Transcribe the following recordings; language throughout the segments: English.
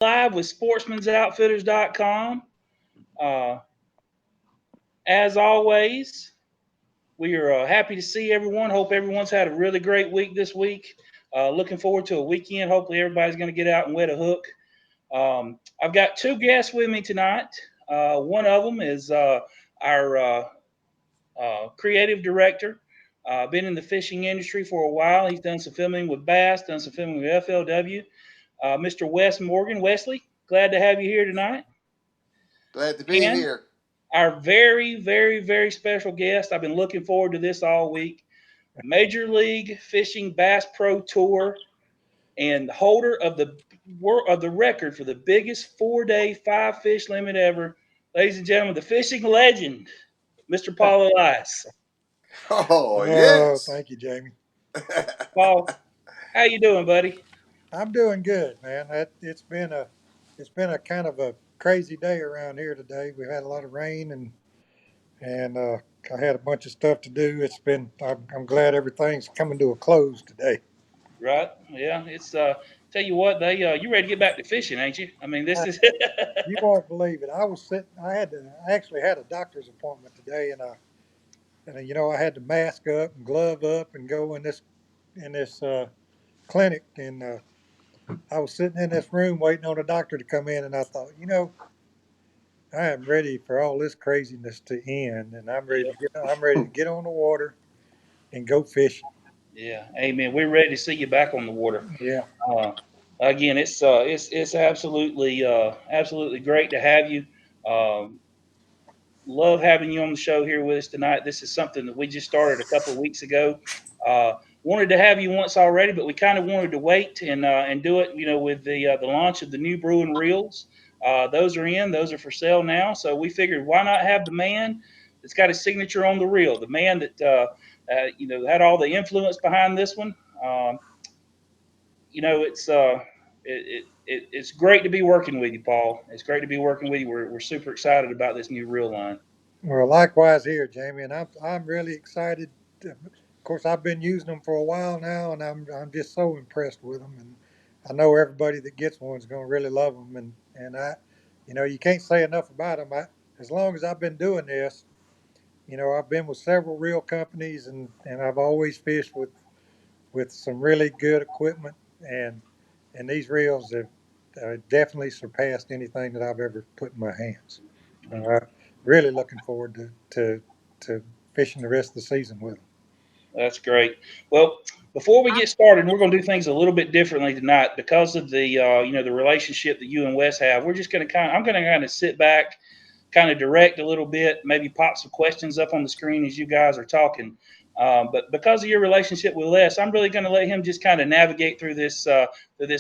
live with sportsmansoutfitters.com. Uh, as always, we are happy to see everyone. Hope everyone's had a really great week this week. Looking forward to a weekend. Hopefully, everybody's going to get out and wet a hook. I've got two guests with me tonight. One of them is our creative director. Been in the fishing industry for a while. He's done some filming with Bass, done some filming with FLW. Mr. Wes Morgan. Wesley, glad to have you here tonight. Glad to be And here. our very, very, very special guest. I've been looking forward to this all week. Major League Fishing Bass Pro Tour and holder of the record for the biggest 4-day 5 fish limit ever, ladies and gentlemen, the fishing legend, Mr. Paul Elias. Oh, Oh, yes. thank you, Jamie. Paul, how you doing, buddy? I'm doing good, man. It's been a kind of a crazy day around here today. We've had a lot of rain and I had a bunch of stuff to do. I'm glad everything's coming to a close today. Right? Yeah, it's tell you what, they you ready to get back to fishing, ain't you? I mean, this I, is you won't believe it. I was sitting. I actually had a doctor's appointment today, and I had to mask up and glove up and go in this clinic, and I was sitting in this room waiting on a doctor to come in, and I thought, I am ready for all this craziness to end, and yeah, I'm ready to get on the water and go fishing. yeah. Amen. We're ready to see you back on the water. Yeah. Uh, Again, it's absolutely absolutely great to have you. Um, love having you on the show here with us tonight. This is something that we just started a couple of weeks ago. Uh, Wanted to have you once already, but we kind of wanted to wait and do it, with the launch of the new Bruin reels. Those are in; those are for sale now. So we figured, why not have the man that's got his signature on the reel, the man that had all the influence behind this one. Um, it's it's great to be working with you, Paul. It's great to be working with you. We're super excited about this new reel line. Well, likewise here, Jamie, and I'm really excited. Of course, I've been using them for a while now, and I'm just so impressed with them. And I know everybody that gets one is going to really love them. And you can't say enough about them. As long as I've been doing this, I've been with several reel companies, and I've always fished with some really good equipment, and these reels have definitely surpassed anything that I've ever put in my hands. Really looking forward to fishing the rest of the season with them. That's great. Well, before we get started, we're going to do things a little bit differently tonight because of the relationship that you and Wes have. We're just going to I'm going to kind of sit back, kind of direct a little bit, maybe pop some questions up on the screen as you guys are talking. But because of your relationship with Les, I'm really going to let him just kind of navigate through this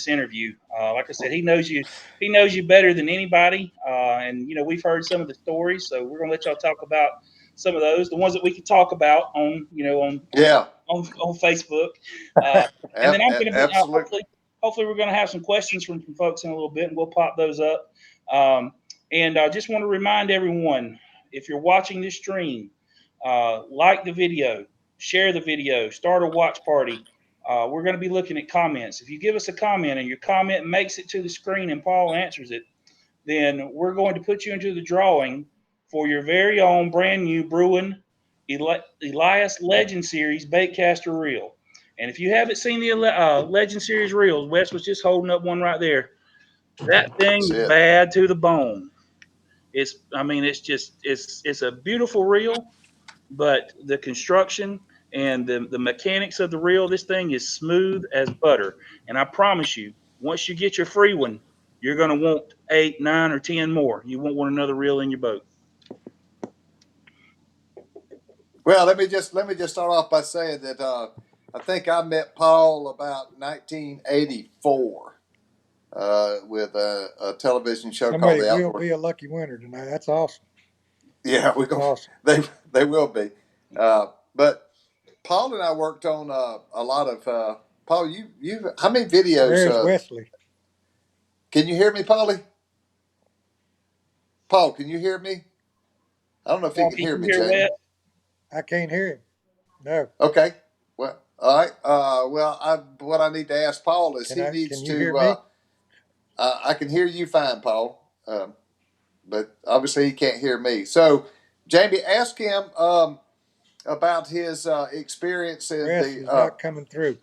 interview. Like I said, he knows you. He knows you better than anybody, and we've heard some of the stories. So we're going to let y'all talk about some of those, the ones that we can talk about on Yeah, on Facebook, uh, and then I'm going to be absolutely. hopefully we're going to have some questions from some folks in a little bit, and we'll pop those up. And I just want to remind everyone, if you're watching this stream, like the video, share the video, start a watch party. We're going to be looking at comments. If you give us a comment and your comment makes it to the screen and Paul answers it, then we're going to put you into the drawing for your very own brand new Bruin Elias Legend Series baitcaster reel. And if you haven't seen the Legend Series reels, Wes was just holding up one right there. That thing That's is it. bad to the bone. I mean, it's a beautiful reel, but the construction and the mechanics of the reel, this thing is smooth as butter. And I promise you, once you get your free one, you're going to want 8, 9, or 10 more. You won't want another reel in your boat. Well, let me just start off by saying that I think I met Paul about 1984 with a television show called Somebody The will Outdoor. be a lucky winner tonight. That's awesome. Yeah, we're That's going. awesome. They will be. But Paul and I worked on a lot of. Paul, you how many videos? Where's Wesley? Can you hear me, Paulie? Paul, can you hear me? I don't know if he Paul, can can hear you me, hear Jamie. Wes? I can't hear him. No. Okay. Well, all right. Well, what I need to ask Paul is he needs Can you hear to. me? I can hear you fine, Paul. But obviously he can't hear me. So, Jamie, ask him about his experience in Wes the. is not coming through.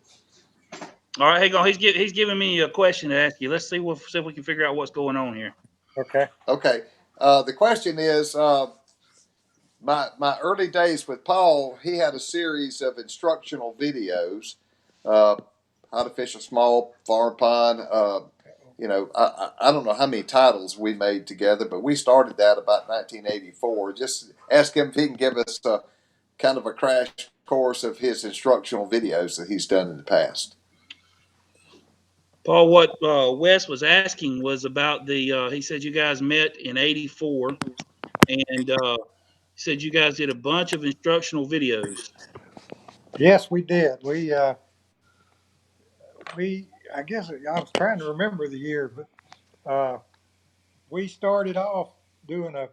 All right, hang on. He's giving me a question to ask you. Let's see if we can figure out what's going on here. Okay. Okay. The question is my early days with Paul. He had a series of instructional videos, uh, how to fish a small farm pond. I don't know how many titles we made together, but we started that about 1984. Just ask him if he can give us a kind of a crash course of his instructional videos that he's done in the past. Paul, what Wes was asking was about the. He said you guys met in '84, and he said you guys did a bunch of instructional videos. Yes, we did. We I guess I was trying to remember the year, but we started off doing a.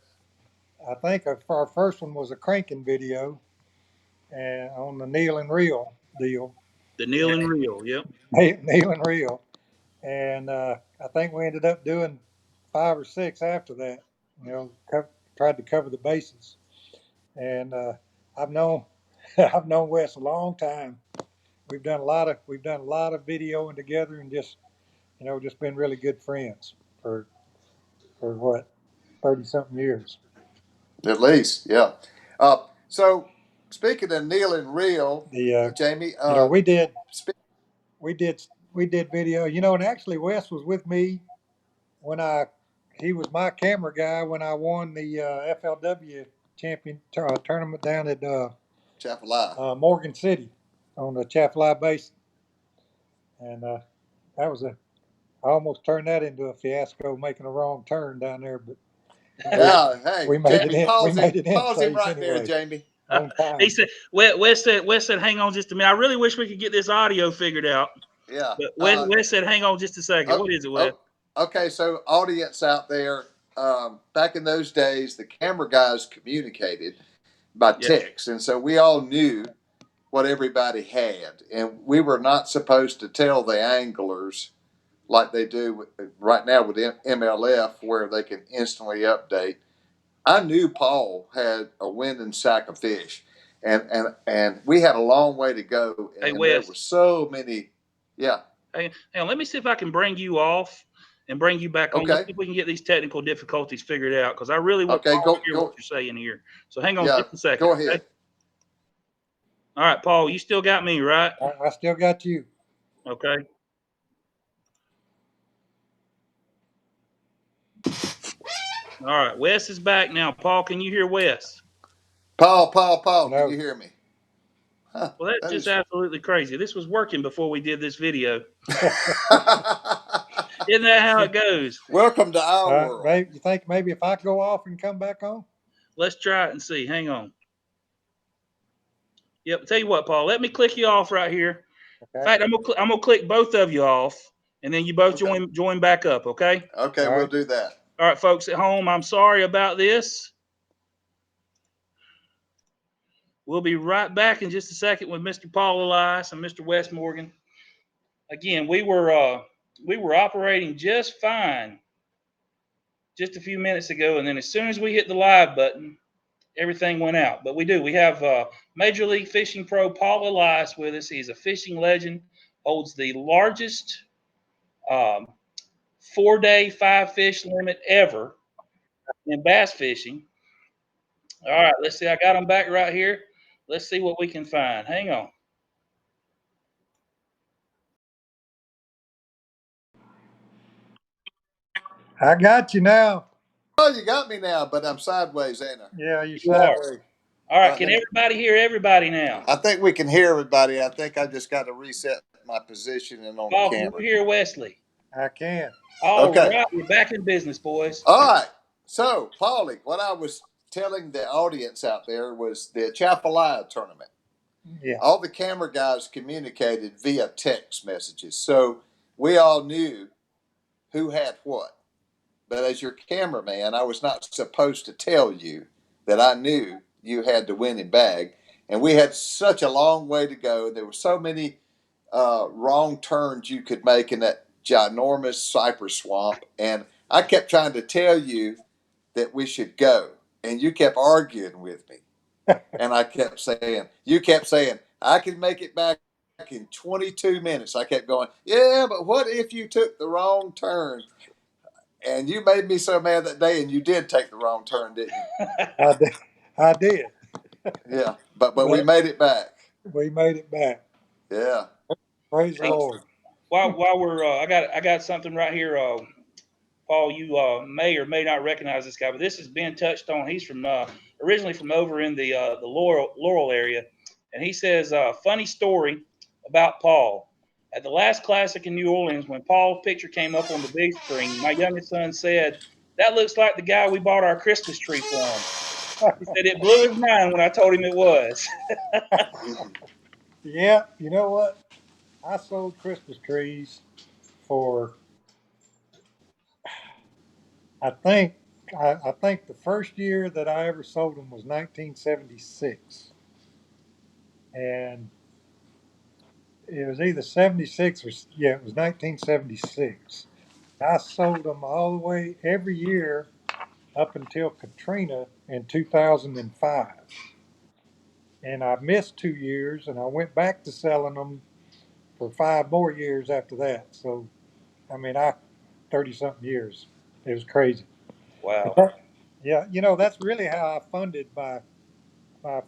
I think our first one was a cranking video, and on the Neil and Reel deal, The Neil and Reel, yep. Neil and Reel, and I think we ended up doing 5 or 6 after that. You know, tried to cover the bases, and I've known I've known Wes a long time. We've done a lot of videoing together, and just been really good friends for what 30 something years. At least, yeah. So, speaking of Neil and Reel, The Jamie, you know speak, we did video. And actually Wes was with me when I he was my camera guy when I won the FLW champion tournament down at Chapel. Morgan City on the Chaffalay Basin, and that was a I almost turned that into a fiasco making a wrong turn down there, but we Yeah, hey, we made it Jamie, in. We made it in pause him safe right there, anyway, Jamie. on He time. said Wes said hang on just a minute. I really wish we could get this audio figured out. Yeah. But Wes said hang on just a second. Oh, What is it, Wes? oh, okay, so audience out there, back in those days, the camera guys communicated by Yeah. text, and so we all knew what everybody had, and we were not supposed to tell the anglers like they do right now with MLF, where they can instantly update. I knew Paul had a winning sack of fish, and we had a long way to go, Hey and there Wes. were so many. Yeah. Hang on, let me see if I can bring you off and bring you back on. Let's Okay. see if we can get these technical difficulties figured out because I really want Okay. Paul to Go. hear what Go. you're saying here. So hang on Yeah. just a second, Go okay? ahead. All right, Paul, you still got me, right? I still got you. Okay. All right, Wes is back now. Paul, can you hear Wes? Paul. Can you No. hear me? Huh, Well, that's that just is. absolutely crazy. This was working before we did this video. Isn't that how it goes? Welcome to our world. Maybe you think maybe if I go off and come back on? Let's try it and see. Hang on. Yep. Tell you what, Paul. Let me click you off right here. In Okay. fact, I'm gonna click both of you off, and then you both Okay. join back up. Okay. Okay, All we'll right. do that. All right, folks at home. I'm sorry about this. We'll be right back in just a second with Mr. Paul Elias and Mr. Wes Morgan. Again, we were operating just fine just a few minutes ago, and then as soon as we hit the live button, everything went out. But we have Major League Fishing Pro Paul Elias with us. He's a fishing legend, holds the largest um, 4-day 5 fish limit ever in bass fishing. All right, let's see. I got him back right here. Let's see what we can find. Hang on. I got you now. Oh, you got me now, but I'm sideways, ain't Yeah, you You are. sideways. All I? right, can everybody hear everybody now? I think we can hear everybody. I think I just got to reset my position and on the Paul, can you camera. hear Wesley? I can. All Okay. right, we're back in business, boys. All right. So, Paulie, what I was telling the audience out there was the Chapalaya tournament. Yeah. All the camera guys communicated via text messages. So we all knew who had what. But as your cameraman, I was not supposed to tell you that I knew you had the winning bag. And we had such a long way to go. There were so many wrong turns you could make in that ginormous cypress swamp, and I kept trying to tell you that we should go, and you kept arguing with me, and I kept saying, you kept saying, I can make it back in 22 minutes. I kept going, yeah, but what if you took the wrong turn? And you made me so mad that day, and you did take the wrong turn, didn't you? I did. I did. Yeah, but we But made it back. we made it back. Yeah. Praise the Hey, Lord. while we're I got something right here. Paul, you may or may not recognize this guy, but this has been touched on. He's from originally from over in the Laurel area, and he says funny story about Paul. At the last classic in New Orleans, when Paul's picture came up on the big screen, my youngest son said, "That looks like the guy we bought our Christmas tree from." He said it blew his mind when I told him it was. Yeah, you know what? I sold Christmas trees for I think I think the first year that I ever sold them was 1976, and it was either 76 or yeah, it was 1976. I sold them all the way every year up until Katrina in 2005, and I missed 2 years, and I went back to selling them for 5 more years after that. So I mean, I 30 something years. It was crazy. But Wow. yeah, that's really how I funded my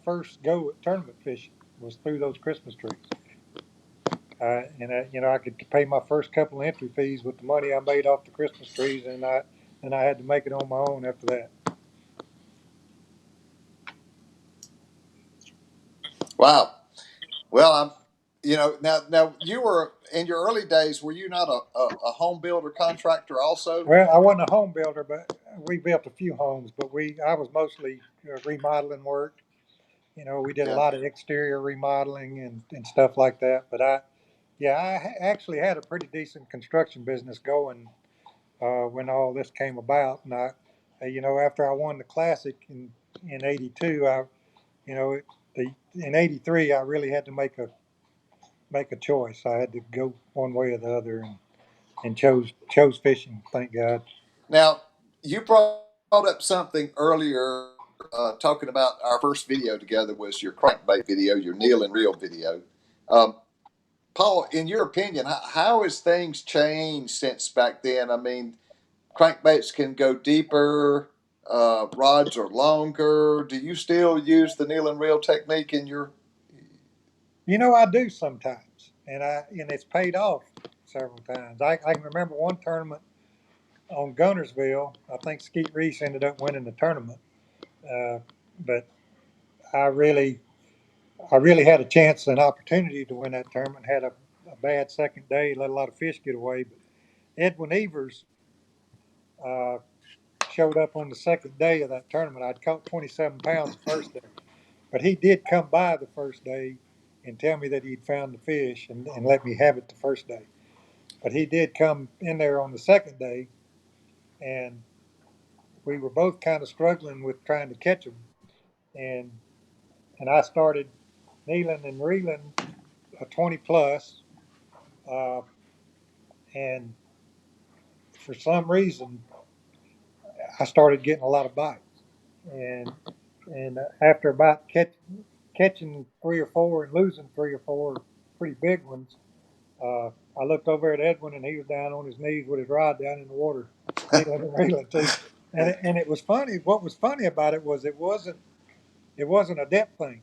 first go at tournament fishing was through those Christmas trees. And I could pay my first couple of entry fees with the money I made off the Christmas trees, and I had to make it on my own after that. Wow. Well, now you were in your early days. Were you not a home builder contractor also? Well, I wasn't a home builder, but we built a few homes. But I was mostly remodeling work. We did a Yeah. lot of exterior remodeling and stuff like that. But yeah, actually had a pretty decent construction business going when all this came about. And after I won the classic in '82, you know, it, in '83, I really had to make a choice. I had to go one way or the other, and chose fishing. Thank God. Now you brought up something earlier, talking about our first video together was your crankbait video, your Neil and Reel video. Um, Paul, in your opinion, how has things changed since back then? I mean, crankbaits can go deeper, rods are longer. Do you still use the Neil and Reel technique in your? I do sometimes, and it's paid off several times. I can remember one tournament on Gunnersville. I think Skeet Reese ended up winning the tournament, uh, but I really I really had a chance, an opportunity to win that tournament. Had a bad second day, let a lot of fish get away. But Edwin Evers uh, showed up on the second day of that tournament. I'd caught 27 pounds the first day, but he did come by the first day and tell me that he'd found the fish and let me have it the first day. But he did come in there on the second day, and we were both kind of struggling with trying to catch him. And I started kneeling and reeling a 20 plus, uh, and for some reason I started getting a lot of bites. And after about catching 3 or 4 and losing 3 or 4 pretty big ones, I looked over at Edwin, and he was down on his knees with his rod down in the water, needling and reeling too. And it was funny. What was funny about it was it wasn't a depth thing.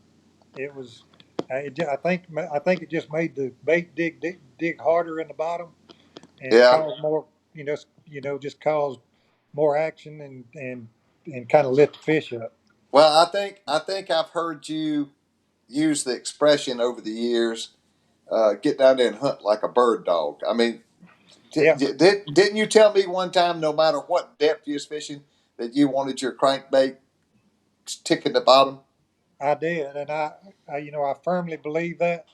It was I think it just made the bait dig harder in the bottom and Yeah. cause more just cause more action and kind of lit the fish up. Well, I think I've heard you use the expression over the years. Get down there and hunt like a bird dog. I mean, Yeah, didn't you tell me one time, no matter what depth you was fishing, that you wanted your crankbait ticking the bottom? I did, and I firmly believe that.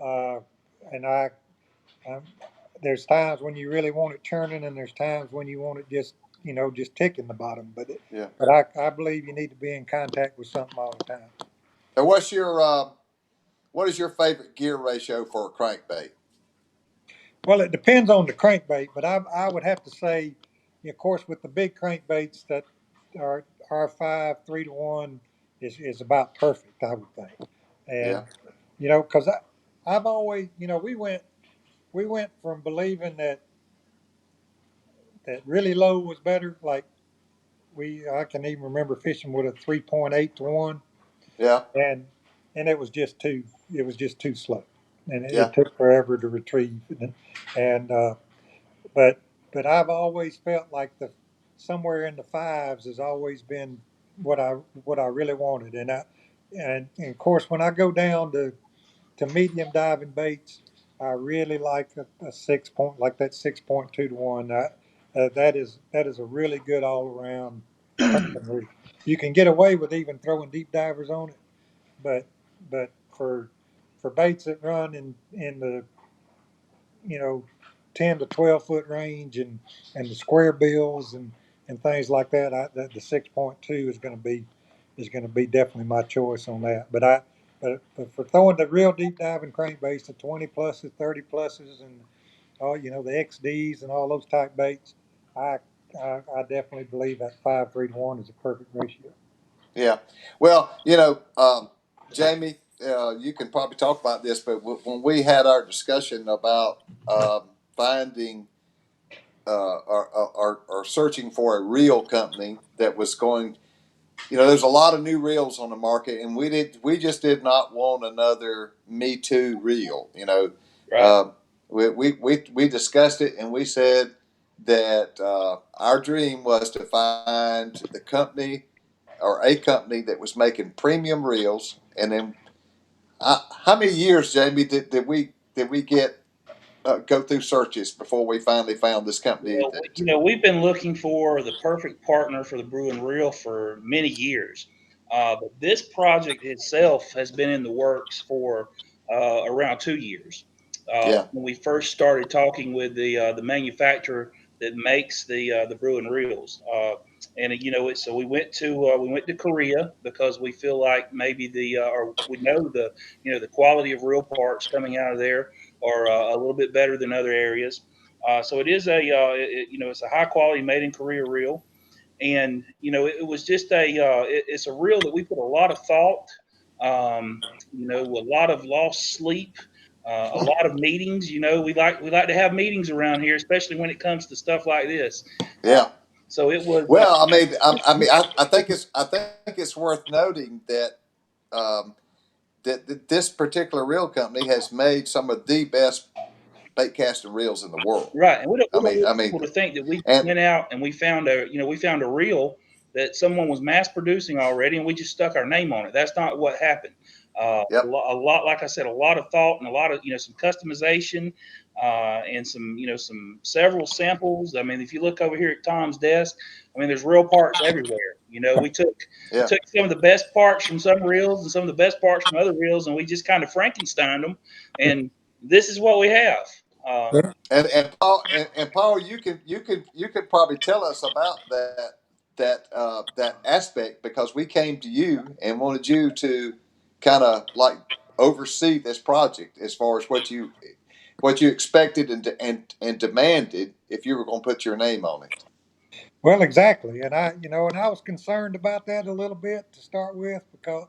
Uh, and I there's times when you really want it churning, and there's times when you want it just ticking the bottom. Yeah. But I believe you need to be in contact with something all the time. Now, what is your favorite gear ratio for a crankbait? Well, it depends on the crankbait, but I would have to say, of course, with the big crankbaits that are R5 3 to 1 is about perfect, I would think. Yeah, And because I've always, we went from believing that really low was better. Like I can even remember fishing with a 3.8 to 1, yeah, and it was just too slow, and it yeah, took forever to retrieve. And but but I've always felt like the somewhere in the fives has always been what I really wanted. And of course when I go down to medium diving baits, I really like a 6 point, like that 6.2 to 1. That is a really good all around pumping rig. You can get away with even throwing deep divers on it, but but for baits that run in the you know 10 to 12 foot range and the square bills and things like that, the 6.2 is going to be definitely my choice on that. But for throwing the real deep diving crankbaits, the 20 pluses, 30 pluses, and all the XDs and all those type baits, I I definitely believe that 5 3 to 1 is a perfect ratio. yeah. Well, Jamie, you can probably talk about this, but when we had our discussion about finding or searching for a reel company that was going, there's a lot of new reels on the market, and we just did not want another Me Too reel. Right. uh, we discussed it, and we said that our dream was to find the company or a company that was making premium reels. And then, how many years, Jamie, did we get go through searches before we finally found this company Well, that? we've been looking for the perfect partner for the brew and reel for many years. But this project itself has been in the works for around 2 years. Yeah, When we first started talking with the manufacturer that makes the brew and reels, and so we went to Korea because we feel like maybe or we know the quality of reel parts coming out of there are a little bit better than other areas. So it is it's a high quality made in Korea reel, and it was just it's a reel that we put a lot of thought, a lot of lost sleep, a lot of meetings. We like to have meetings around here, especially when it comes to stuff like this. Uh, yeah. so it was. Well, I think it's worth noting that um, this particular reel company has made some of the best bait casting reels in the world. Right, and we don't I we don't mean, want I mean, people to think that we just and went out and we found a reel that someone was mass producing already, and we just stuck our name on it. That's not what happened. yep, A lot, like I said, a lot of thought and a lot of some customization, and some several samples. I mean, if you look over here at Tom's desk, I mean, there's real parts everywhere. We yeah. took some of the best parts from some reels and some of the best parts from other reels, and we just kind of Frankensteined them, and this is what we have. Um, And Paul, you could probably tell us about that aspect, because we came to you and wanted you to kind of like oversee this project as far as what you expected and demanded if you were going to put your name on it. Well, exactly, and I was concerned about that a little bit to start with because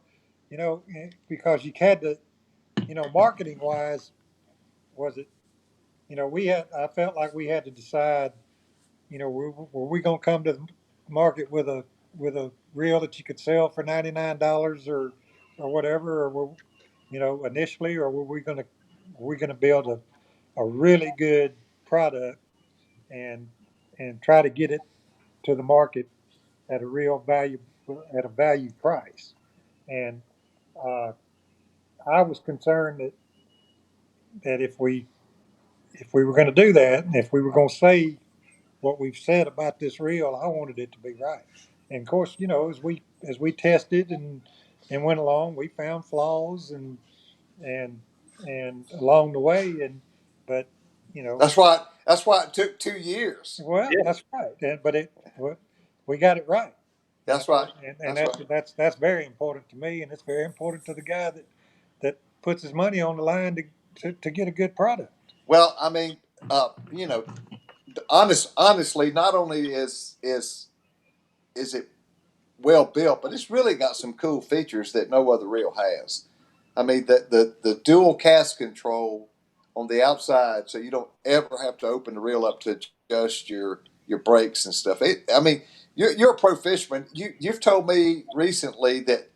you had to, marketing wise, was it, I felt like we had to decide, were we going to come to the market with a reel that you could sell for $99 or whatever, or initially, or were we going to build a really good product and try to get it to the market at a real value at a value price. And uh, I was concerned that if we were going to do that, and if we were going to say what we've said about this reel, I wanted it to be right. And of course, as we tested and went along, we found flaws and and along the way, but you know That's why it took 2 years. well, yeah, that's right. We got it right. That's right. And That's that's right. that's very important to me, and it's very important to the guy that puts his money on the line to get a good product. Well, I mean, you know, honestly, not only is it well built, but it's really got some cool features that no other reel has. I mean, the dual cast control on the outside, so you don't ever have to open the reel up to adjust your brakes and stuff. I mean, you're a pro fisherman. You've told me recently that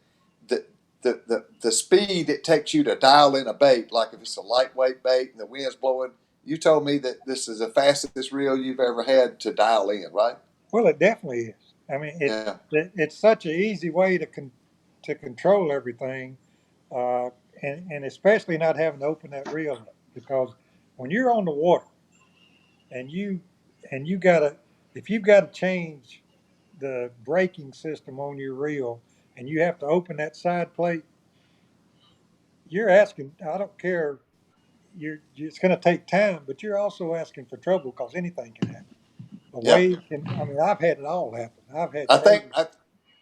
the the speed it takes you to dial in a bait, like if it's a lightweight bait and the wind's blowing, you told me that this is the fastest reel you've ever had to dial in, right? Well, it definitely is. I mean, Yeah, it's such an easy way to control everything, uh, and especially not having to open that reel up because when you're on the water and you gotta if you've got to change the braking system on your reel and you have to open that side plate, you're asking. I don't care. It's going to take time, but you're also asking for trouble because anything can happen. A yeah. wave can. I mean, I've had it all happen. I've had I think waves.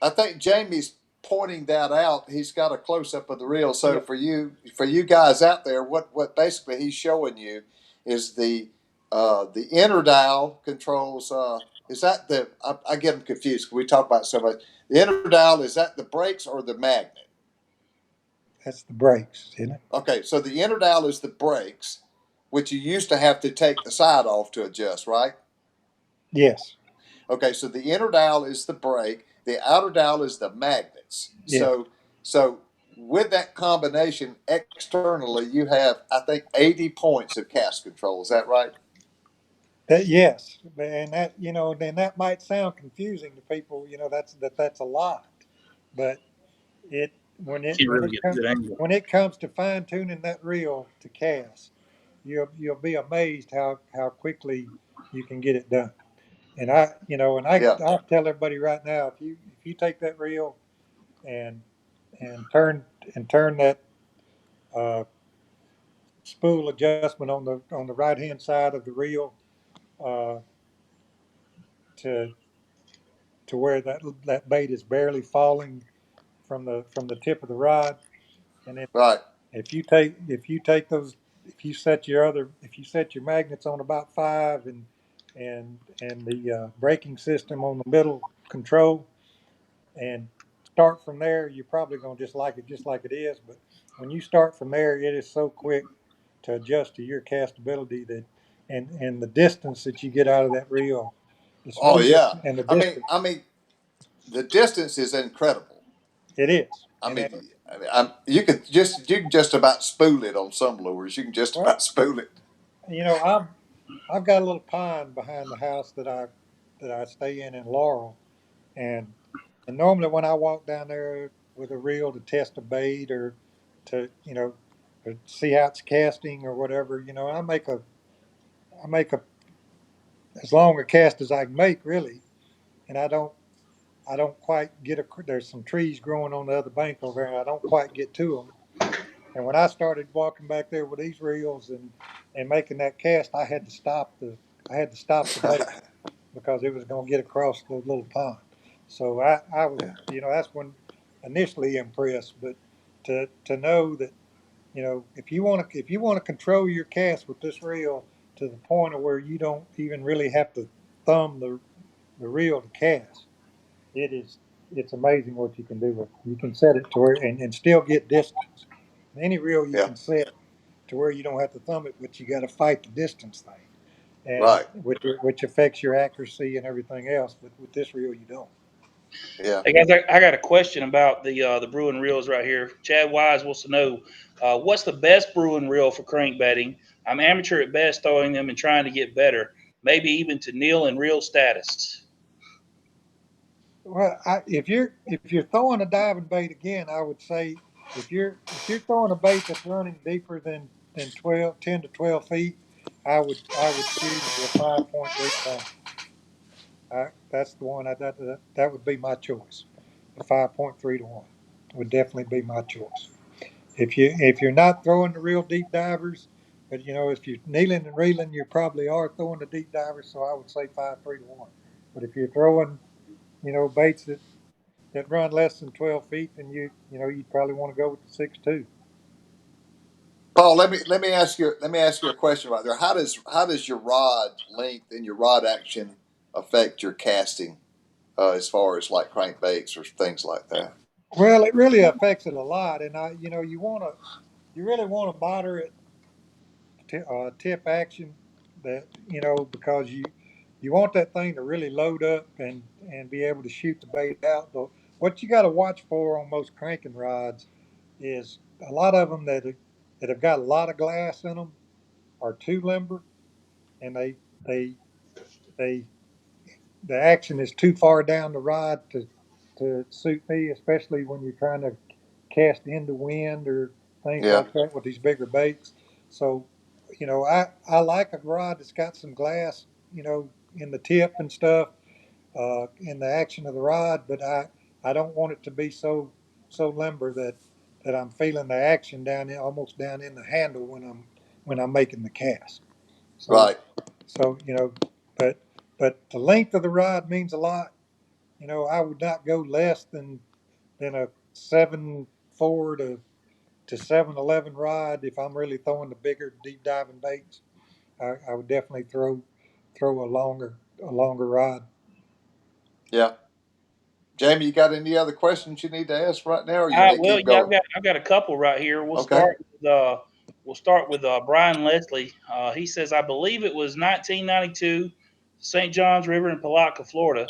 I, I think Jamie's pointing that out. He's got a close up of the reel. So Yeah, for you guys out there, what basically he's showing you is the inner dial controls. Is that I get them confused. We talk about so much. The inner dial, is that the brakes or the magnet? that's the brakes, isn't it? Okay, so the inner dial is the brakes, which you used to have to take the side off to adjust, right? Yes, Okay, so the inner dial is the brake, the outer dial is the magnets. yes. So with that combination externally, you have I think 80 points of cast control. Is that right? That yes, and that then that might sound confusing to people. That's a lot, but it when it You when really it get a comes good angle. when it comes to fine tuning that reel to cast, you'll be amazed how quickly you can get it done. And Yeah. I tell everybody right now, if you take that reel and and turn turn that uh, spool adjustment on the right hand side of the reel uh, to where that bait is barely falling from the tip of the rod, and then Right. if you take those if you set your magnets on about 5 and the braking system on the middle control and start from there, you're probably going to just like it just like it is. But when you start from there, it is so quick to adjust to your castability that and the distance that you get out of that reel, the Oh smoothness yeah. and the I mean distance. I mean the distance is incredible. It is. I And mean, then, you can just about spool it on some lures. You can just well, about spool it. I've got a little pond behind the house that I stay in Laurel, and normally when I walk down there with a reel to test a bait or to to see how it's casting or whatever, I make a as long a cast as I can make really, and I don't quite get a. There's some trees growing on the other bank over here, and I don't quite get to them. And when I started walking back there with these reels and making that cast, I had to stop the bait because it was going to get across the little pond. So I was, Yeah. that's when initially impressed. But to know that, if you want to control your cast with this reel to the point of where you don't even really have to thumb the reel to cast, it's amazing what you can do with it. You can set it to where and still get distance. Any reel you Yeah. can set to where you don't have to thumb it, but you got to fight the distance thing, and Right. which affects your accuracy and everything else. But with this reel, you don't. Yeah. Hey guys, I got a question about the brewing reels right here. Chad Wise wants to know what's the best brewing reel for crankbaiting. I'm amateur at best, throwing them and trying to get better, maybe even to Neil and reel status. Well, if you're throwing a diving bait again, I would say if you're throwing a bait that's running deeper than 10 to 12 feet, I would choose the 5.3 to 1. That's the one. That would be my choice. The 5.3 to 1 would definitely be my choice. If you're not throwing the real deep divers, but if you're kneeling and reeling, you probably are throwing the deep divers. So I would say 5.3 to 1. But if you're throwing baits that run less than 12 feet, then you'd probably want to go with the 6.2. Paul, let me ask you a question right there. How does your rod length and your rod action affect your casting, as far as like crankbaits or things like that? Well, it really affects it a lot, and you really want a moderate tip action that because you want that thing to really load up and be able to shoot the bait out. But what you got to watch for on most cranking rods is a lot of them that have got a lot of glass in them are too limber, and they they the action is too far down the rod to suit me, especially when you're trying to cast into wind or things Yeah, like that with these bigger baits. So, I like a rod that's got some glass, in the tip and stuff, in the action of the rod, but I don't want it to be so limber that I'm feeling the action almost down in the handle when I'm making the cast. So right. so but the length of the rod means a lot. I would not go less than a 7.4 to 7.11 rod if I'm really throwing the bigger deep diving baits. I would definitely throw a longer rod. Yeah, Jamie, you got any other questions you need to ask right now, or you want me to Well, keep yeah, going? I've got a couple right here. Okay. We'll start with Brian Leslie. He says, I believe it was 1992, St. Johns River in Palatka, Florida.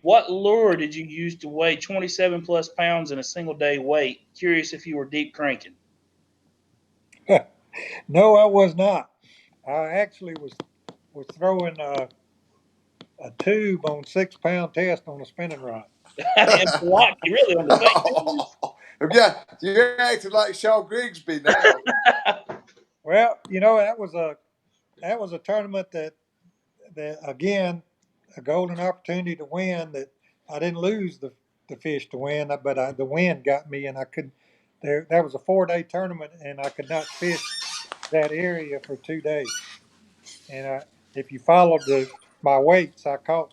What lure did you use to weigh 27 plus pounds in a single day weight? Curious if you were deep cranking. No, I was not. I actually was throwing a tube on 6 pound test on a spinning rod. In Palatka, really on the St. Johns? Yeah, you're acting like Shaw Grigsby now. Well, that was a tournament that again, a golden opportunity to win. That I didn't lose the fish to win, but the wind got me, and I could. That was a 4 day tournament, and I could not fish that area for 2 days. And if you followed my weights, I caught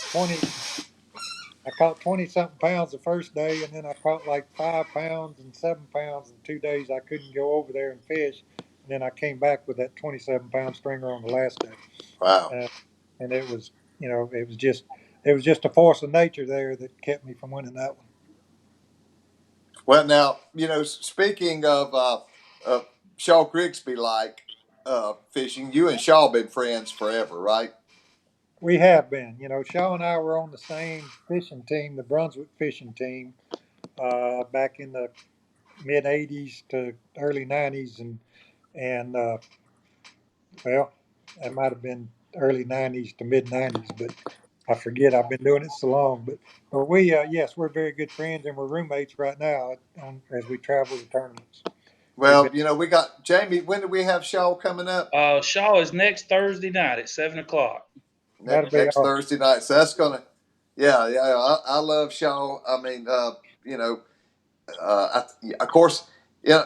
20 something pounds the first day, and then I caught like 5 pounds and 7 pounds in 2 days. I couldn't go over there and fish, and then I came back with that 27 pound stringer on the last day. Wow. Uh, and it was just a force of nature there that kept me from winning that one. Well, now speaking of Shaw Grigsby like fishing, you and Shaw been friends forever, right? We have been, Shaw and I were on the same fishing team, the Brunswick fishing team, back in the mid '80s to early '90s, and well, that might have been early '90s to mid '90s, but I forget. I've been doing it so long, but yes, we're very good friends, and we're roommates right now as we travel to tournaments. We've been Well, we got Jamie. When do we have Shaw coming up? Shaw is next Thursday night at 7 o'clock. That'll be Next awesome. Thursday night. So that's gonna, yeah, yeah. I love Shaw. I mean, you know, of course, yeah.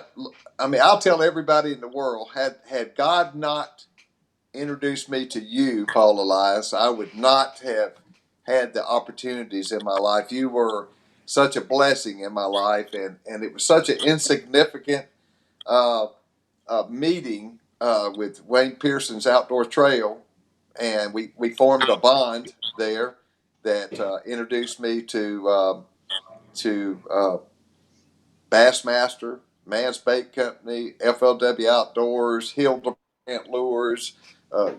I mean, I'll tell everybody in the world had God not introduced me to you, Paul Elias, I would not have had the opportunities in my life. You were such a blessing in my life, and it was such an insignificant uh, meeting with Wayne Pearson's Outdoor Trail, and we formed a bond there that introduced me to Bassmaster, Man's Bait Company, FLW Outdoors, Hildebrand Lures, uh,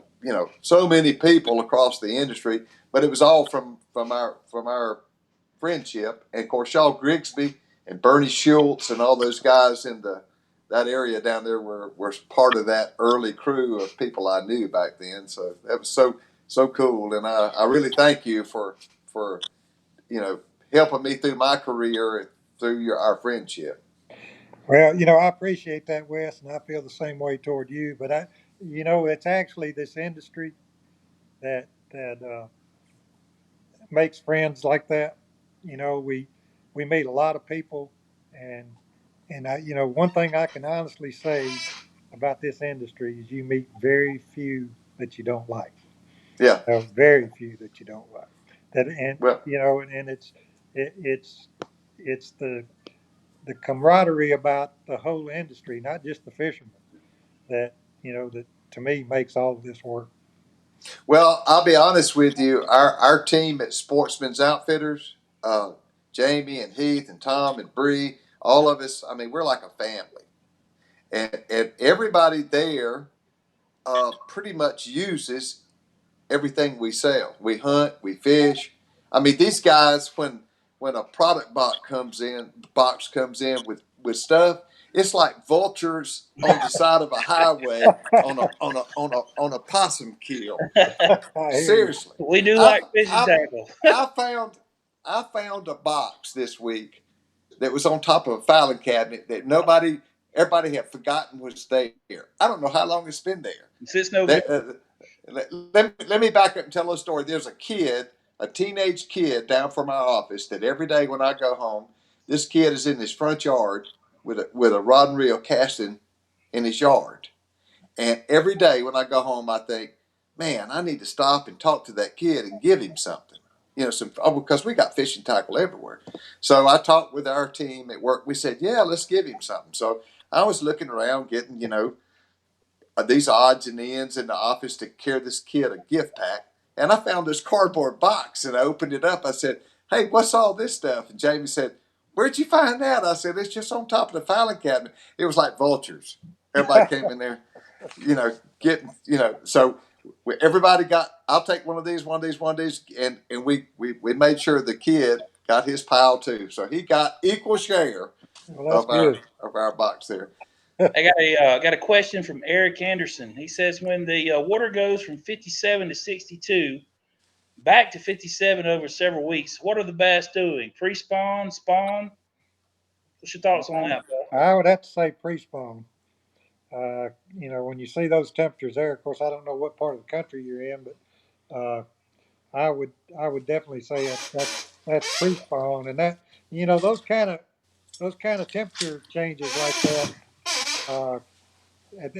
so many people across the industry. But it was all from our friendship. And of course, Shaw Grigsby and Bernie Schultz and all those guys in that area down there were part of that early crew of people I knew back then. So that was so cool, and I really thank you for you know helping me through my career through our friendship. Well, I appreciate that, Wes, and I feel the same way toward you. But it's actually this industry that makes friends like that. We meet a lot of people, and one thing I can honestly say about this industry is you meet very few that you don't like. Yeah. Very few that you don't like. That and Well, you know, and it's it, it's it's the the camaraderie about the whole industry, not just the fishermen, that that to me makes all of this work. Well, I'll be honest with you. Our team at Sportsman's Outfitters, Jamie and Heath and Tom and Bree, all of us. I mean, we're like a family, and everybody there pretty much uses everything we sell. We hunt, we fish. I mean, these guys when a product box comes in with stuff, it's like vultures on the side of a highway on a possum kill. I hear you. Seriously, We do I like fishing I tackle. I found I found a box this week that was on top of a filing cabinet that everybody had forgotten was there. I don't know how long it's been there. Since November. That, let me back up and tell a story. There's a kid, a teenage kid down from my office that every day when I go home, this kid is in his front yard with a rod and reel casting in his yard. And every day when I go home, I think, man, I need to stop and talk to that kid and give him something. Because we got fishing tackle everywhere. So I talked with our team at work. We said, yeah, let's give him something. So I was looking around getting, these odds and ends in the office to carry this kid a gift pack. And I found this cardboard box and I opened it up. I said, hey, what's all this stuff? And Jamie said, where'd you find that? I said, it's just on top of the filing cabinet. It was like vultures. Everybody came in there, getting, so everybody got, I'll take one of these. And we made sure the kid got his pile too. So he got equal share Well, that's good. of our box there. I got a question from Eric Anderson. He says when the water goes from 57 to 62, back to 57 over several weeks, what are the bass doing? Pre-spawn, spawn? What's your thoughts on that, Paul? I would have to say pre-spawn. When you see those temperatures there, of course, I don't know what part of the country you're in, but I would definitely say that's pre-spawn, and that those kind of temperature changes like that, uh,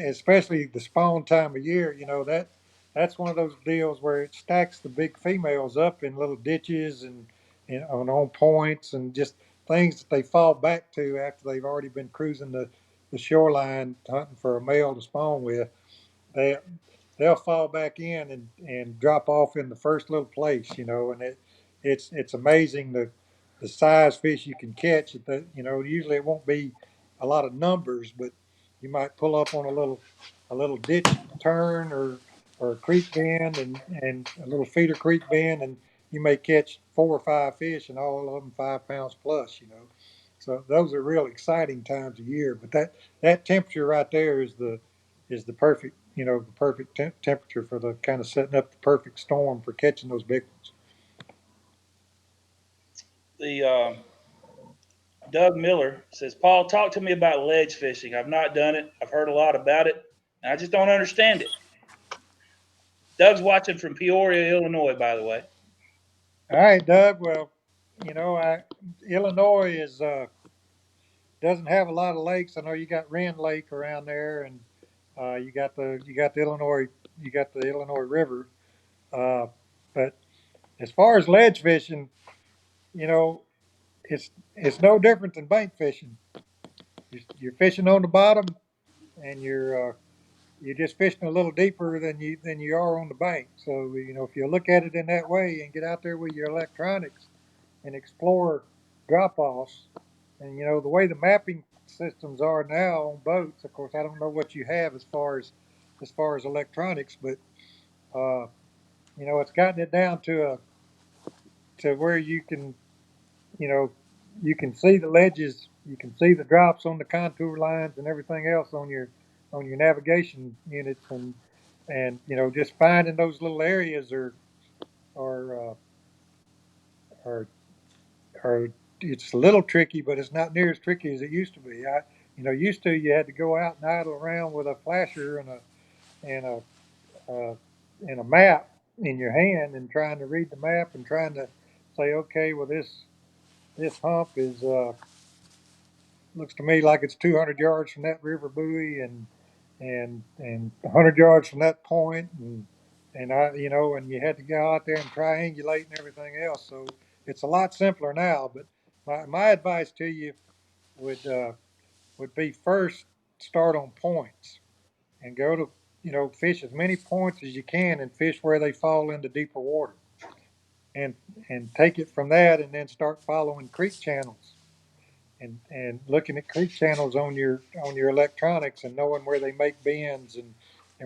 especially the spawn time of year. That's one of those deals where it stacks the big females up in little ditches and on points and just things that they fall back to after they've already been cruising the shoreline hunting for a male to spawn with. They they'll fall back in and drop off in the first little place, and it's amazing the size fish you can catch. Usually it won't be a lot of numbers, but you might pull up on a little ditch turn or a creek bend and a little feeder creek bend, and you may catch 4 or 5 fish, and all of them 5 pounds plus. So those are real exciting times of year. But that temperature right there is the perfect the perfect temperature for the kind of setting up the perfect storm for catching those big ones. The Doug Miller says, Paul, talk to me about ledge fishing. I've not done it. I've heard a lot about it, and I just don't understand it. Doug's watching from Peoria, Illinois, by the way. All right, Doug. Well, Illinois is doesn't have a lot of lakes. I know you got Wren Lake around there, and you got the Illinois River. Uh, but as far as ledge fishing, you know, it's no different than bank fishing. You're fishing on the bottom, and you're just fishing a little deeper than you are on the bank. So if you look at it in that way and get out there with your electronics and explore drop offs, and the way the mapping systems are now on boats. Of course, I don't know what you have as far as electronics, but uh, it's gotten it down to where you know you can see the ledges, you can see the drops on the contour lines and everything else on your navigation units, and just finding those little areas are are are it's a little tricky, but it's not near as tricky as it used to be. Used to you had to go out and idle around with a flasher and a uh, and a map in your hand and trying to read the map and trying to say, okay, well this hump is looks to me like it's 200 yards from that river buoy and 100 yards from that point and you had to go out there and triangulate and everything else. So it's a lot simpler now. But my advice to you, would uh, would be first start on points and go to fish as many points as you can and fish where they fall into deeper water and take it from that and then start following creek channels and looking at creek channels on your electronics and knowing where they make bends and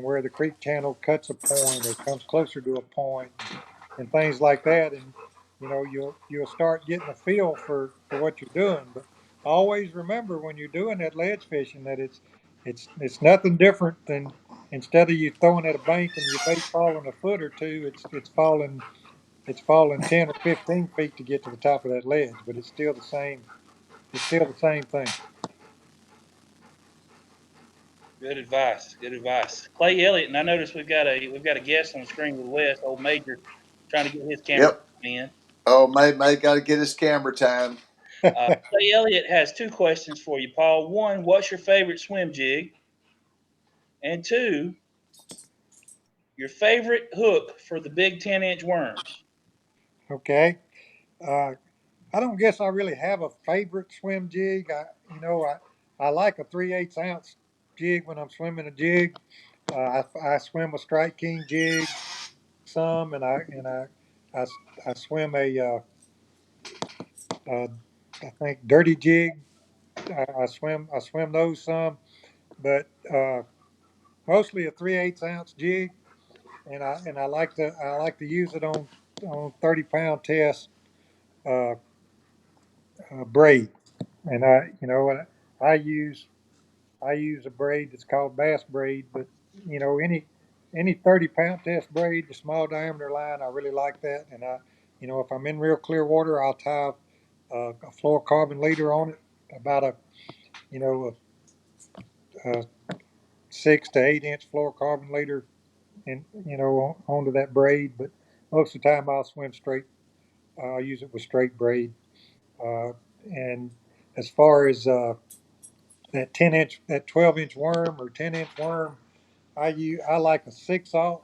where the creek channel cuts a point or comes closer to a point and things like that. And you'll start getting a feel for what you're doing. But always remember when you're doing that ledge fishing that it's nothing different than instead of you throwing at a bank and your bait falling a foot or two, it's falling 10 or 15 feet to get to the top of that ledge, but it's still the same thing. Good advice. Good advice. Clay Elliott, and I noticed we've got a guest on the screen with Wes, old Major, trying to get his camera Yep. in. Oh, May got to get his camera time. Clay Elliott has two questions for you, Paul. One, what's your favorite swim jig? And two, your favorite hook for the big 10-inch worms. Okay. Uh, I don't guess I really have a favorite swim jig. I like a 3/8 ounce jig when I'm swimming a jig. I swim a Strike King jig some, I, I swim uh, I think dirty jig. I swim those some, but mostly a 3/8 ounce jig, and I like to use it on 30-pound test uh, braid, and I use I use a braid that's called bass braid, but any 30-pound test braid, the small diameter line, I really like that. And if I'm in real clear water, I'll tie a fluorocarbon leader on it, about you know a 6 to 8 inch fluorocarbon leader, and onto that braid. But most of the time, I'll swim straight. I'll use it with straight braid. And as far as that 12-inch worm or 10-inch worm, I like a 6/0,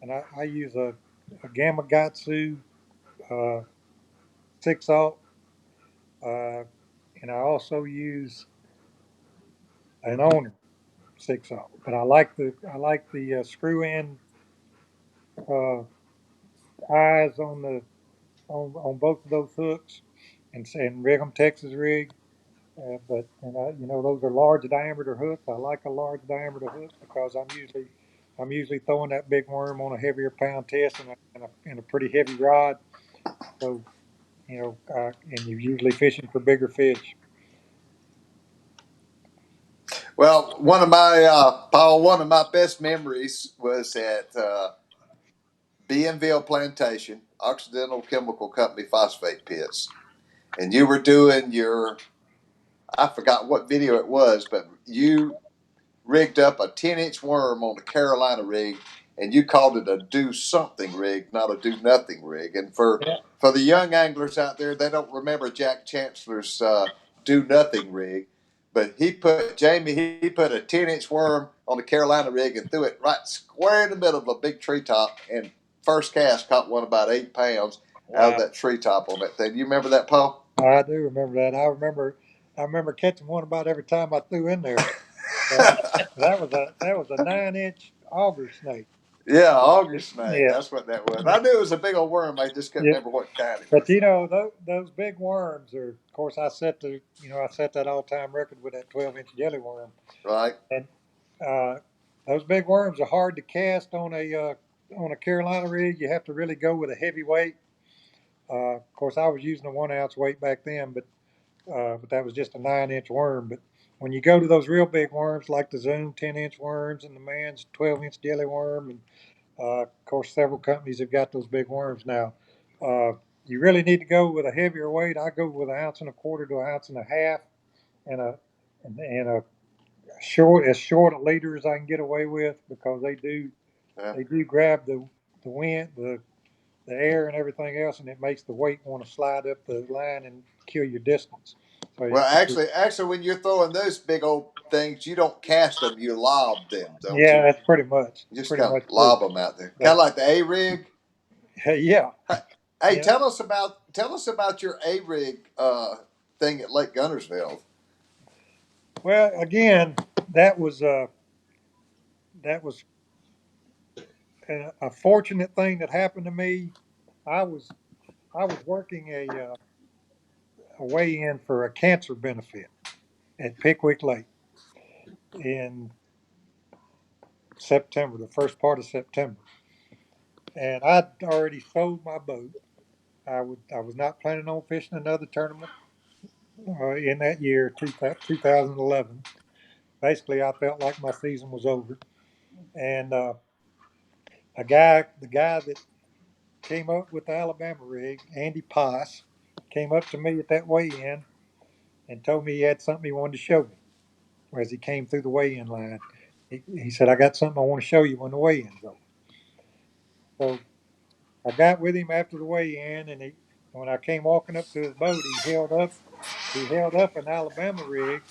and I use a Gamakatsu 6/0, uh, and I also use an owner 6/0. But I like the screw in uh, eyes on both of those hooks, and rig them Texas rig. But those are large diameter hooks. I like a large diameter hook because I'm usually throwing that big worm on a heavier pound test and a pretty heavy rod. So and you're usually fishing for bigger fish. Well, one of my best memories was at Bienville Plantation, Occidental Chemical Company phosphate pits, and you were doing I forgot what video it was, but you rigged up a 10-inch worm on the Carolina rig, and you called it a do something rig, not a do nothing rig. And Yeah, for the young anglers out there, they don't remember Jack Chancellor's do nothing rig, but he put a 10-inch worm on the Carolina rig and threw it right square in the middle of a big treetop, and first cast caught one about 8 pounds out of Wow. that treetop on that thing. Do you remember that, Paul? I do remember that. I remember catching one about every time I threw in there. That was a 9-inch auger snake. Yeah, auger snake. Yeah, That's what that was. I knew it was a big old worm. I just couldn't yeah. remember what kind it But was. those big worms are, of course, I set that all time record with that 12-inch jelly worm, Right? and uh, those big worms are hard to cast on a Carolina rig. You have to really go with a heavy weight. Of course, I was using a 1 ounce weight back then, but that was just a 9-inch worm. But when you go to those real big worms like the Zoom 10-inch worms and the Man's 12-inch jelly worm, and of course, several companies have got those big worms now. Uh, you really need to go with a heavier weight. I go with 1.25 ounces to 1.5 ounces, and a as short a leader as I can get away with, because Yeah. they do grab the wind, the air, and everything else, and it makes the weight want to slide up the line and kill your distance. So Well, actually, when you're throwing those big old things, you don't cast them; you lob them, don't yeah, you? that's You just pretty kind of much true. lob them out there, kind But of like the A rig. yeah, Hey, yeah. tell us about your A rig thing at Lake Gunnersville? Well, again, that was uh, that was a fortunate thing that happened to me. I was I was working a weigh-in for a cancer benefit at Pickwick Lake in September, the first part of September, and I'd already sold my boat. I was not planning on fishing another tournament in that year, 2011. Basically, I felt like my season was over, and the guy that came up with the Alabama rig, Andy Poss, came up to me at that weigh-in and told me he had something he wanted to show me as he came through the weigh-in line. He said, "I got something I want to show you when the weigh-in's over." So I got with him after the weigh-in, and when I came walking up to his boat, he held up an Alabama rig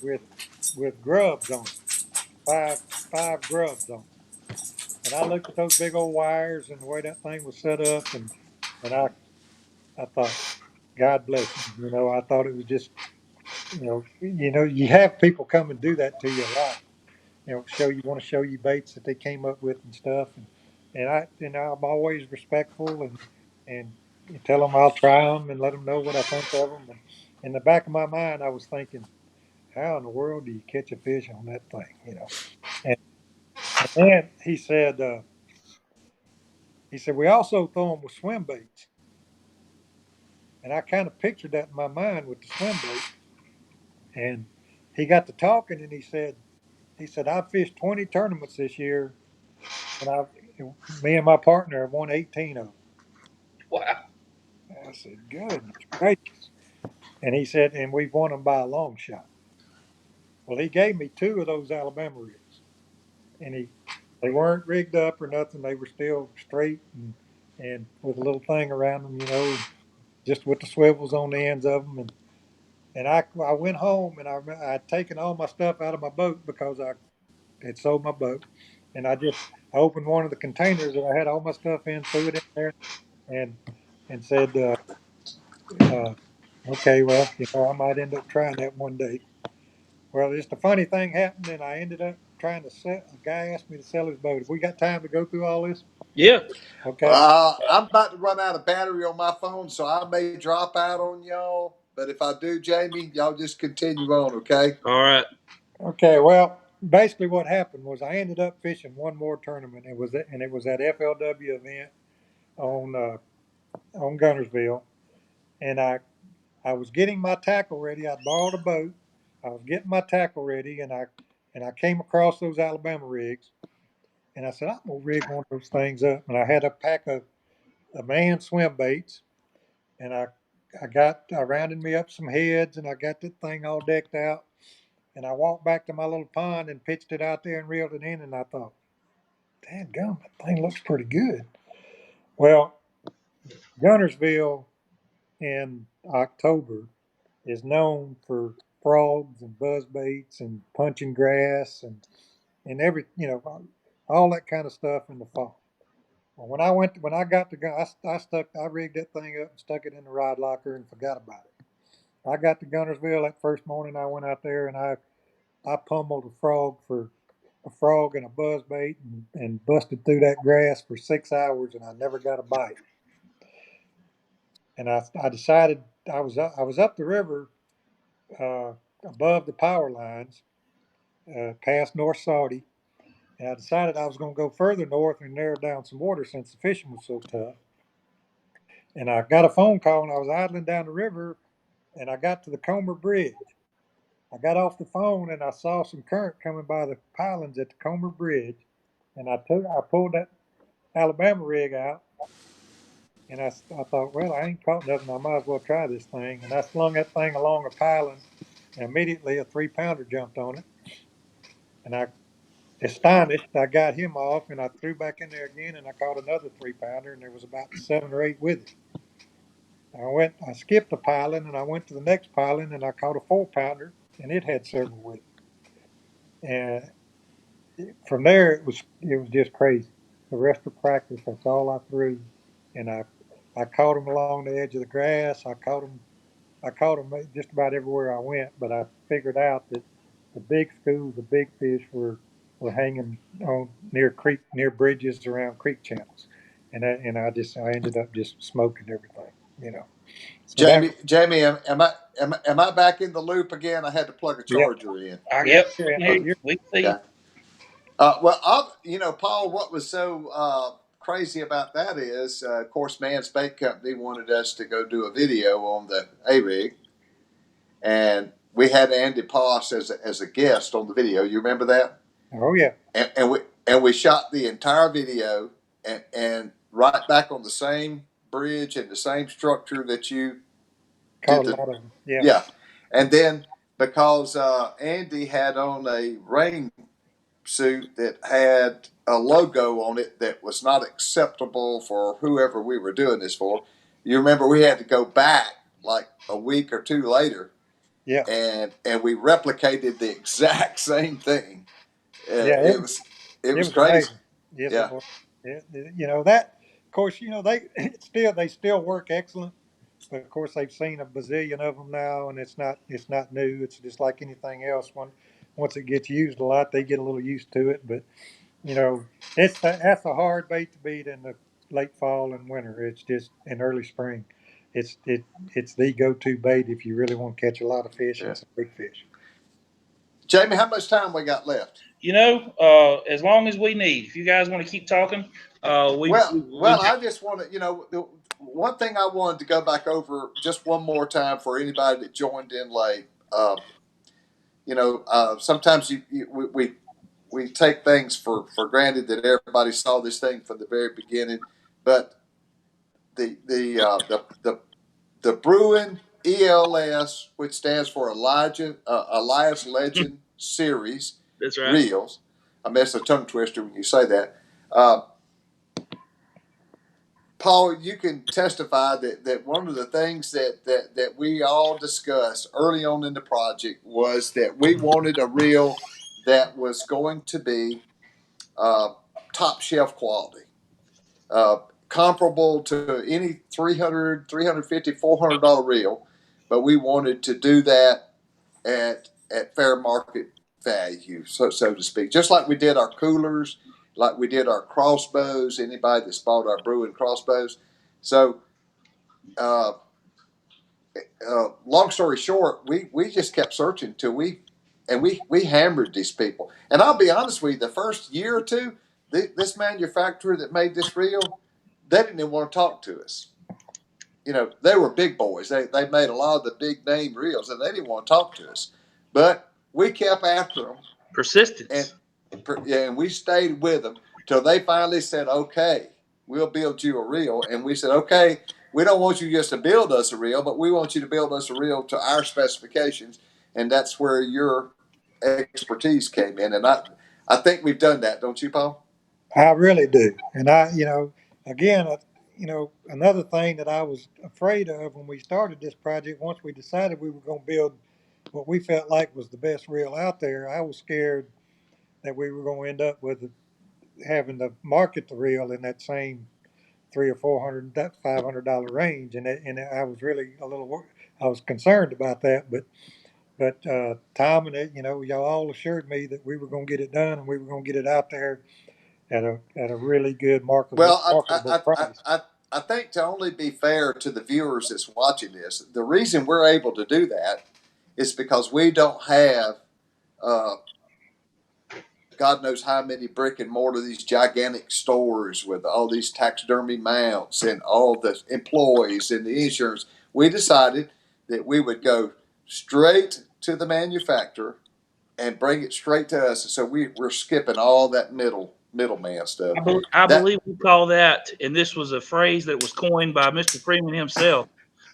with grubs on it, five grubs on it. And I looked at those big old wires and the way that thing was set up, and I thought, God bless him. I thought it was just, you have people come and do that to you a lot. Want to show you baits that they came up with and stuff, I'm always respectful and tell them I'll try them and let them know what I think of them. And in the back of my mind, I was thinking, how in the world do you catch a fish on that thing? And, and then he said we also throw them with swim baits, and I kind of pictured that in my mind with the swim bait. And he got to talking, and he said I've fished 20 tournaments this year, and me and my partner have won 18 of them. Wow. I said, goodness gracious. And he said, and we've won them by a long shot. Well, he gave me two of those Alabama rigs, and they weren't rigged up or nothing. They were still straight and with a little thing around them, just with the swivels on the ends of them. And I went home and I'd taken all my stuff out of my boat because I had sold my boat. And I opened one of the containers that I had all my stuff in, threw it in there, and said, uh, okay, well, I might end up trying that one day. Well, just a funny thing happened, and I ended up trying to sell. A guy asked me to sell his boat. Have we got time to go through all this? Yeah. Okay. I'm about to run out of battery on my phone, so I may drop out on y'all. But if I do, Jamie, y'all just continue on, okay? All right. Okay. Well, basically, what happened was I ended up fishing one more tournament. It was that FLW event on Gunnersville, and I was getting my tackle ready. I'd borrowed a boat. I was getting my tackle ready, and I came across those Alabama rigs, and I said, I'm gonna rig one of those things up. And I had a pack of a man swim baits, and I rounded me up some heads, and I got that thing all decked out. And I walked back to my little pond and pitched it out there and reeled it in. And I thought, gum, that thing looks pretty good. Well, Gunnersville in October is known for frogs and buzz baits and punching grass and all that kind of stuff in the fall. Well, when I got to go, I rigged that thing up and stuck it in the rod locker and forgot about it. I got to Gunnersville that first morning. I went out there and I pummeled a frog and a buzz bait and busted through that grass for 6 hours, and I never got a bite. And I decided I was up the river uh, above the power lines, past North Saudi, and I decided I was going to go further north and narrow down some water since the fishing was so tough. And I got a phone call, and I was idling down the river, and I got to the Comer Bridge. I got off the phone, and I saw some current coming by the pilings at the Comer Bridge, and I pulled that Alabama rig out, and I thought, well, I ain't caught nothing. I might as well try this thing. And I slung that thing along a piling, and immediately a 3 pounder jumped on it. And astonished, I got him off, and I threw back in there again, and I caught another 3 pounder, and there was about 7 or 8 with it. I skipped a piling, and I went to the next piling, and I caught a 4 pounder, and it had several with it. And from there, it was just crazy. The rest of practice, that's all I threw, and I caught them along the edge of the grass. I caught them I caught them just about everywhere I went, but I figured out that the big schools, the big fish were hanging on near bridges around creek channels, and I ended up just smoking everything, you know. So that Jamie, am I back in the loop again? I had to plug a yeah charger in. yeah Yep, Okay. we can see you. Okay. Well, Paul, what was so crazy about that is, of course, Man's Bait Company wanted us to go do a video on the A rig, and we had Andy Poss as a guest on the video. You remember that? oh yeah, And we shot the entire video, and right back on the same bridge and the same structure that you caught did a the, lot of them. Yeah, yeah. And then because Andy had on a rain suit that had a logo on it that was not acceptable for whoever we were doing this for. You remember we had to go back like a week or two later, yeah, and we replicated the exact same thing. yeah. It It was was crazy. amazing. Yes, it Yeah, was. You know that. Of course, you know they still work excellent. But of course, they've seen a bazillion of them now, and it's not new. It's just like anything else. Once it gets used a lot, they get a little used to it. But you know, that's a hard bait to beat in the late fall and winter. It's just in early spring. It's it it's the go-to bait if you really want to catch a lot of fish yeah. and some big fish. Jamie, how much time we got left? As long as we need. If you guys want to keep talking, I just want to, the one thing I wanted to go back over just one more time for anybody that joined in late. Sometimes we take things for granted that everybody saw this thing from the very beginning, but the Bruin ELS, which stands for Elias Legend Series that's right. reels. I mean, it's a tongue twister when you say that. Uh, Paul, you can testify that one of the things that we all discussed early on in the project was that we wanted a reel that was going to be uh, top shelf quality, uh, comparable to any 300, 350, $400 reel, but we wanted to do that at fair market value, so to speak. Just like we did our coolers, like we did our crossbows. Anybody that's bought our Bruin crossbows, so. Uh, Long story short, we just kept searching till we hammered these people. And I'll be honest with you, the first year or two, this manufacturer that made this reel, they didn't even want to talk to us. They were big boys. They made a lot of the big name reels, and they didn't want to talk to us. But we kept after them, and Persistence. and we stayed with them till they finally said, "Okay, we'll build you a reel." And we said, "Okay, we don't want you just to build us a reel, but we want you to build us a reel to our specifications." And that's where your expertise came in. And I think we've done that, don't you, Paul? I really do. And again, another thing that I was afraid of when we started this project, once we decided we were going to build what we felt like was the best reel out there, I was scared that we were going to end up with having to market the reel in that same three or four hundred, that $500 range, and I was really I was concerned about that, but Tom and y'all all assured me that we were going to get it done and we were going to get it out there at a really good marketable Well, price. I think to only be fair to the viewers that's watching this, the reason we're able to do that is because we don't have uh, God knows how many brick and mortar, these gigantic stores with all these taxidermy mounts and all the employees and the insurance. We decided that we would go straight to the manufacturer and bring it straight to us. So we're skipping all that middleman stuff. I That believe we call that, and this was a phrase that was coined by Mr. Freeman himself,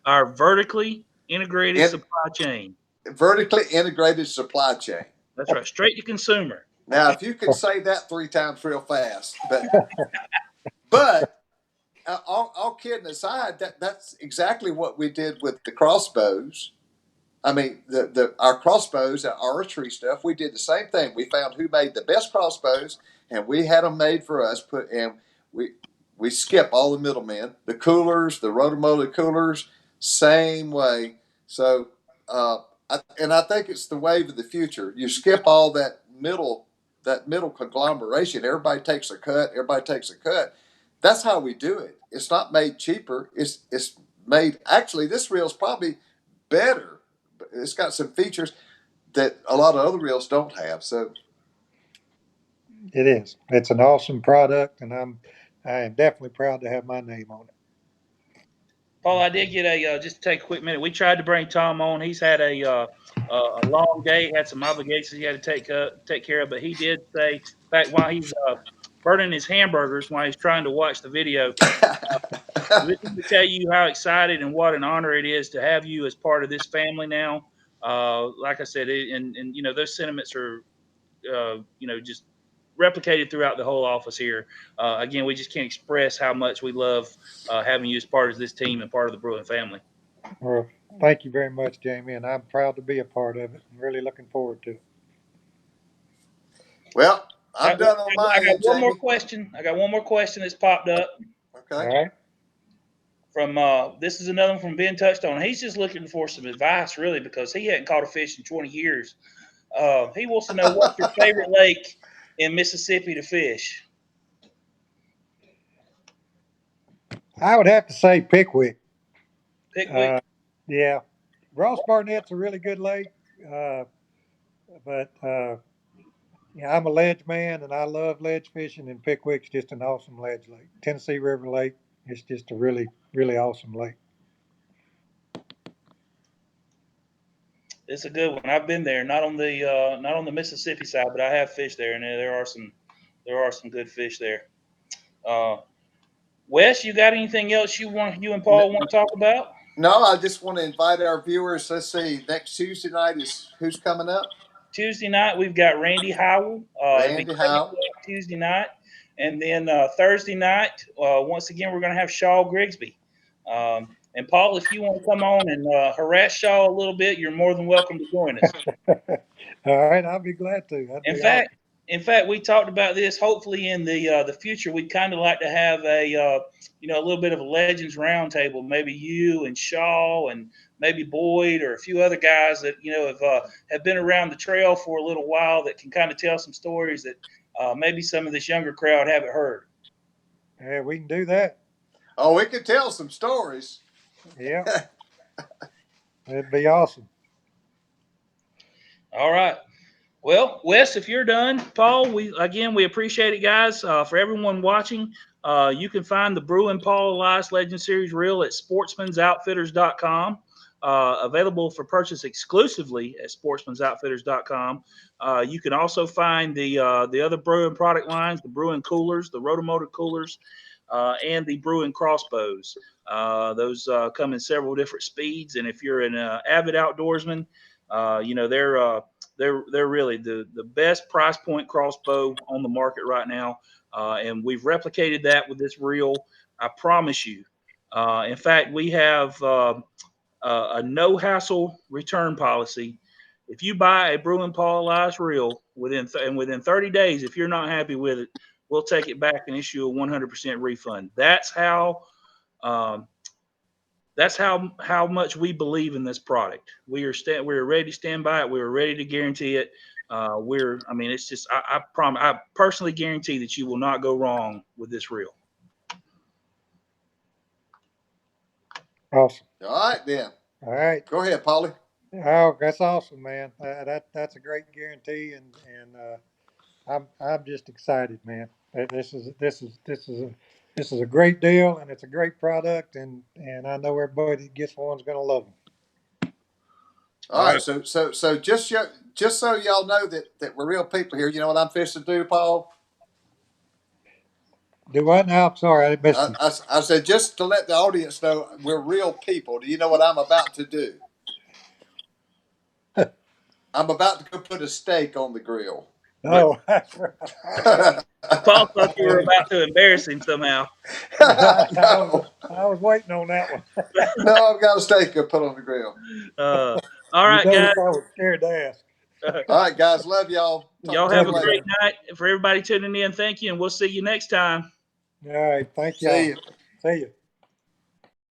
our vertically integrated in, supply chain. vertically integrated supply chain. That's right, straight to consumer. Now, if you can say that three times real fast, but all kidding aside, that's exactly what we did with the crossbows. I mean, our crossbows, our archery stuff, we did the same thing. We found who made the best crossbows, and we had them made for us. We we skip all the middlemen. The coolers, the rotomotive coolers, same way. So, and I think it's the wave of the future. You skip all that middle conglomeration. Everybody takes a cut. Everybody takes a cut. That's how we do it. It's not made cheaper. It's made actually. This reel's probably better. It's got some features that a lot of other reels don't have. So, It is. It's an awesome product, and I am definitely proud to have my name on it. Paul, I did get a just take a quick minute. We tried to bring Tom on. He's had a long day, had some obligations he had to take care of. But he did say, in fact, while he's burning his hamburgers while he's trying to watch the video, let me tell you how excited and what an honor it is to have you as part of this family now. Like I said, and those sentiments are just replicated throughout the whole office here. Again, we just can't express how much we love having you as part of this team and part of the Bruin family. Well, thank you very much, Jamie, and I'm proud to be a part of it. I'm really looking forward to it. well, I I'm done on my got end, one more Jamie. question. I got one more question that's popped up All Okay. right. from this is another one from Ben touched on. He's just looking for some advice, really, because he hadn't caught a fish in 20 years. He wants to know what's your favorite lake in Mississippi to fish. I would have to say Pickwick. Pickwick. Uh, yeah, Ross Barnett's a really good lake, uh, but yeah, I'm a ledge man, and I love ledge fishing. And Pickwick's just an awesome ledge lake. Tennessee River Lake. It's just a really, really awesome lake. It's a good one. I've been there, not on the Mississippi side, but I have fished there, and there are some good fish there. Uh, Wes, you got anything else you and Paul want to talk about? No, I just want to invite our viewers. Let's see. Next Tuesday night is who's coming up? Tuesday night we've got Randy Howell. It'll be Randy 7 Howe. o'clock Tuesday night, and then Thursday night once again we're going to have Shaw Grigsby. And Paul, if you want to come on and harass Shaw a little bit, you're more than welcome to join us. All right, I'll be glad to. That'd In be awesome. fact, in fact, we talked about this. Hopefully, in the future, we'd kind of like to have a little bit of a legends roundtable. Maybe you and Shaw and maybe Boyd or a few other guys that have been around the trail for a little while that can kind of tell some stories that maybe some of this younger crowd haven't heard. Yeah, we can do that. Oh, we could tell some stories. Yeah, it'd be awesome. All right. Well, Wes, if you're done, Paul, we appreciate it, guys. For everyone watching, you can find the Brew and Paul Elias Legend Series reel at sportsmansoutfitters.com. Available for purchase exclusively at sportsmansoutfitters.com. You can also find the other Bruin product lines, the Bruin coolers, the Rotomotor coolers, and the Bruin crossbows. Those come in several different speeds, and if you're an avid outdoorsman, they're really the best price point crossbow on the market right now, and we've replicated that with this reel. I promise you. In fact, we have a no hassle return policy. If you buy a Bruin Paul Elias reel within 30 days, if you're not happy with it, we'll take it back and issue a 100% refund. Um, that's how much we believe in this product. We are ready to stand by it. We are ready to guarantee it. I mean, it's just I promise. I personally guarantee that you will not go wrong with this reel. Awesome. All right, then. All right. Go ahead, Polly. Oh, that's awesome, man. That's a great guarantee, and I'm just excited, man. This is a great deal, and it's a great product, and I know everybody that gets one's gonna love them. All All right. right. So just so y'all know that we're real people here. You know what I'm fixing to do, Paul? Do what now? I'm sorry, I missed you. I said just to let the audience know we're real people. Do you know what I'm about to do? I'm about to go put a steak on the grill. Oh, that's right. Paul thought you were about to embarrass him somehow. No, I was waiting on that one. no, I've got a steak to put on the grill. Uh, all You right, guys. noticed I was scared to ask. All right, guys, love y'all. Y'all have Talk a Thank you, great later. buddy. night. For everybody tuning in, thank you, and we'll see you next time. All right, thank See y'all. you. See you.